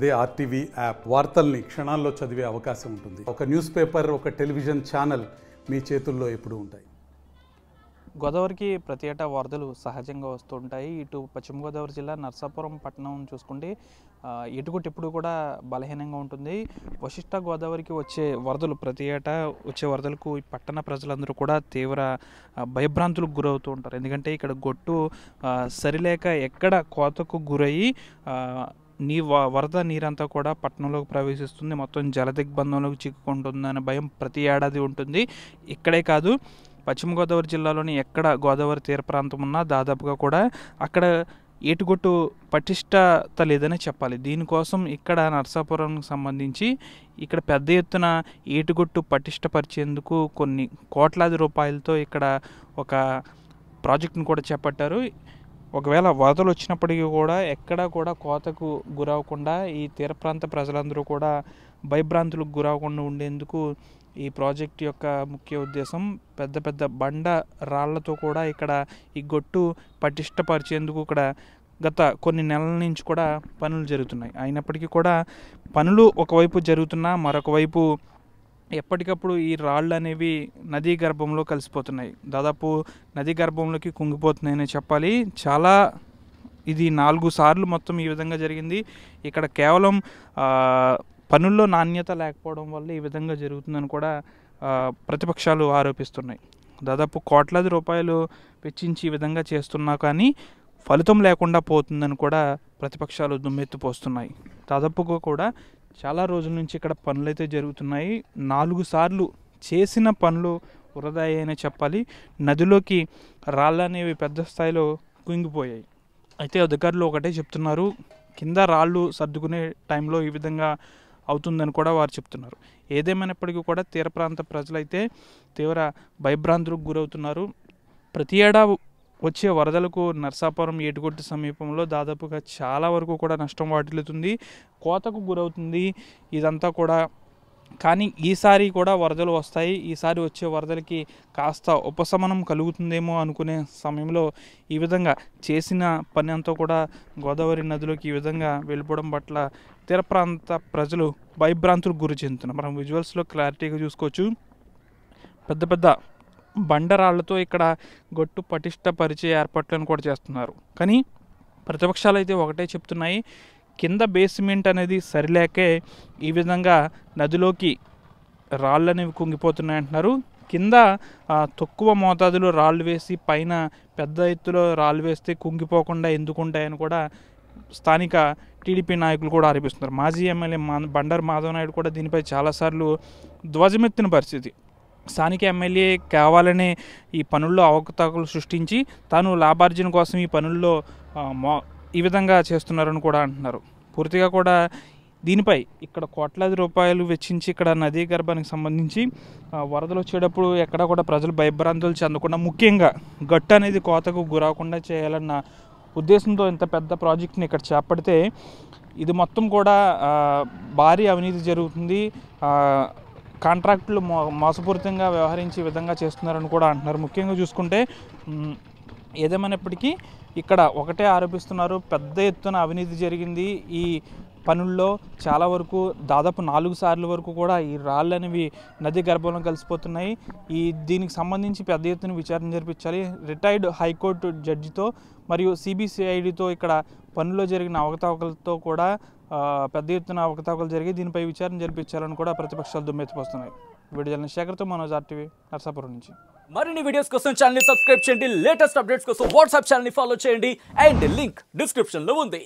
అదే RTV app వార్తల్ని క్షణాల్లో చదివే అవకాశం ఉంటుంది. ఒక న్యూస్ పేపర్, ఒక టెలివిజన్ ఛానల్ మీ చేతుల్లో ఎప్పుడూ ఉంటాయి. గోదావరికి ప్రతి ఏటా వరదలు సహజంగా వస్తూ ఉంటాయి. ఇటు పశ్చిమ గోదావరి జిల్లా నర్సాపురం పట్టణం చూసుకుంటే ఎటుకొట్టెప్పుడు కూడా బలహీనంగా ఉంటుంది. వశిష్ట గోదావరికి వచ్చే వరదలు ప్రతి ఏటా వచ్చే వరదలకు ఈ పట్టణ ప్రజలందరూ కూడా తీవ్ర భయభ్రాంతులకు గురవుతూ ఉంటారు. ఎందుకంటే ఇక్కడ గొట్టు సరిలేక ఎక్కడ కోతకు గురయ్యి వరద నీరంతా కూడా పట్టణంలోకి ప్రవేశిస్తుంది, మొత్తం జల దిగ్బంధంలోకి చిక్కుకుంటుందనే భయం ప్రతి ఏడాది ఉంటుంది. ఇక్కడే కాదు, పశ్చిమ గోదావరి జిల్లాలోని ఎక్కడ గోదావరి తీర ప్రాంతం ఉన్నా దాదాపుగా కూడా అక్కడ ఏటుగొట్టు పటిష్టత లేదని చెప్పాలి. దీనికోసం ఇక్కడ నర్సాపురంకి సంబంధించి ఇక్కడ పెద్ద ఎత్తున ఏటుగొట్టు పటిష్టపరిచేందుకు కొన్ని కోట్లాది రూపాయలతో ఇక్కడ ఒక ప్రాజెక్టును కూడా చేపట్టారు. ఒకవేళ వరదలు వచ్చినప్పటికీ కూడా ఎక్కడా కూడా కోతకు గురవకుండా ఈ తీర ప్రాంత ప్రజలందరూ కూడా భయభ్రాంతులకు గురవకుండా ఉండేందుకు ఈ ప్రాజెక్ట్ యొక్క ముఖ్య ఉద్దేశం. పెద్ద పెద్ద బండ రాళ్లతో కూడా ఇక్కడ ఈ గొట్టు పటిష్టపరిచేందుకు ఇక్కడ గత కొన్ని నెలల నుంచి కూడా పనులు జరుగుతున్నాయి. అయినప్పటికీ కూడా పనులు ఒకవైపు జరుగుతున్నా మరొక వైపు ఎప్పటికప్పుడు ఈ రాళ్ళు అనేవి నదీ గర్భంలో కలిసిపోతున్నాయి. దాదాపు నదీ గర్భంలోకి కుంగిపోతున్నాయని చెప్పాలి. చాలా ఇది 4 సార్లు మొత్తం ఈ విధంగా జరిగింది. ఇక్కడ కేవలం పనుల్లో నాణ్యత లేకపోవడం వల్ల ఈ విధంగా జరుగుతుందని కూడా ప్రతిపక్షాలు ఆరోపిస్తున్నాయి. దాదాపు కోట్లాది రూపాయలు వెచ్చించి ఈ విధంగా చేస్తున్నా కానీ ఫలితం లేకుండా పోతుందని కూడా ప్రతిపక్షాలు దుమ్మెత్తిపోస్తున్నాయి. దాదాపుగా కూడా చాలా రోజుల నుంచి ఇక్కడ పనులు అయితే జరుగుతున్నాయి. 4 సార్లు చేసిన పనులు వృధా అయ్యాయని చెప్పాలి. నదిలోకి రాళ్ళు అనేవి పెద్ద స్థాయిలో కుంగిపోయాయి. అయితే అధికారులు ఒకటే చెప్తున్నారు, కింద రాళ్ళు సర్దుకునే టైంలో ఈ విధంగా అవుతుందని కూడా వారు చెప్తున్నారు. ఏదేమైనప్పటికీ కూడా తీర ప్రాంత ప్రజలైతే తీవ్ర భయభ్రాంతులకు గురవుతున్నారు. ప్రతి ఏడా వచ్చే వరదలకు నర్సాపురం ఏటుగొట్టు సమీపంలో దాదాపుగా చాలా వరకు కూడా నష్టం వాటిల్లుతుంది, కోతకు గురవుతుంది ఇదంతా కూడా. కానీ ఈసారి కూడా వరదలు వస్తాయి. ఈసారి వచ్చే వరదలకి కాస్త ఉపశమనం కలుగుతుందేమో అనుకునే సమయంలో ఈ విధంగా చేసిన పని అంతా కూడా గోదావరి నదిలోకి ఈ విధంగా వెళ్ళిపోవడం పట్ల తీర ప్రాంత ప్రజలు భయభ్రాంతులకు గురి చెందుతున్నారు. మనం విజువల్స్లో క్లారిటీగా చూసుకోవచ్చు. పెద్ద పెద్ద బండరాళ్లతో ఇక్కడ గొట్టు పటిష్టపరిచే ఏర్పాట్లను కూడా చేస్తున్నారు. కానీ ప్రతిపక్షాలు అయితే ఒకటే చెప్తున్నాయి, కింద బేస్మెంట్ అనేది సరిలేకే ఈ విధంగా నదిలోకి రాళ్ళు అనేవి కుంగిపోతున్నాయి అంటున్నారు. కింద తక్కువ మోతాదులో రాళ్ళు వేసి పైన పెద్ద ఎత్తులో రాళ్ళు వేస్తే కుంగిపోకుండా ఎందుకుంటాయని కూడా స్థానిక టీడీపీ నాయకులు కూడా ఆరోపిస్తున్నారు. మాజీ ఎమ్మెల్యే బండారు మాధవ నాయుడు కూడా దీనిపై చాలాసార్లు ధ్వజమెత్తిన పరిస్థితి. స్థానిక ఎమ్మెల్యే కావాలనే ఈ పనుల్లో అవకతవకలు సృష్టించి తాను లాభార్జన కోసం ఈ పనుల్లో ఈ విధంగా చేస్తున్నారని కూడా అంటున్నారు. పూర్తిగా కూడా దీనిపై ఇక్కడ కోట్లాది రూపాయలు వెచ్చించి ఇక్కడ నదీ గర్భానికి సంబంధించి వరదలు వచ్చేటప్పుడు ఎక్కడ కూడా ప్రజలు భయభ్రాంతులు చెందకుండా, ముఖ్యంగా గట్టు అనేది కోతకు గురవకుండా చేయాలన్న ఉద్దేశంతో ఇంత పెద్ద ప్రాజెక్ట్ని ఇక్కడ చేపడితే ఇది మొత్తం కూడా భారీ అవినీతి జరుగుతుంది, కాంట్రాక్టులు మోసపూరితంగా వ్యవహరించి విధంగా చేస్తున్నారని కూడా అంటున్నారు. ముఖ్యంగా చూసుకుంటే ఏదేమైనప్పటికీ ఇక్కడ ఒకటే ఆరోపిస్తున్నారు, పెద్ద ఎత్తున అవినీతి జరిగింది ఈ పనుల్లో. చాలా వరకు దాదాపు 4 సార్లు వరకు కూడా ఈ రాళ్ళు అనేవి నది గర్భంలో కలిసిపోతున్నాయి. దీనికి సంబంధించి పెద్ద ఎత్తున విచారణ జరిపించాలి. రిటైర్డ్ హైకోర్టు జడ్జితో మరియు సిబిసిఐడితో ఇక్కడ పనుల్లో జరిగిన అవకతవకలతో కూడా పెద్ద ఎత్తున అవకతవకలు జరిగి దీనిపై విచారణ జరిపించాలని కూడా ప్రతిపక్షాలు దుమ్మెత్తిపోస్తున్నాయి. వీడియో జర్నలిస్ట్ శేఖర్తో మనోజ్, ఆర్టీవీ నర్సాపురం నుంచి. మరిన్ని వీడియోస్ కోసం ఛానల్ ని సబ్స్క్రైబ్ చేయండి, లేటెస్ట్ అప్డేట్స్ కోసం వాట్సాప్ ఛానల్ ని ఫాలో చేయండి అండ్ లింక్ డిస్క్రిప్షన్ లో ఉంది.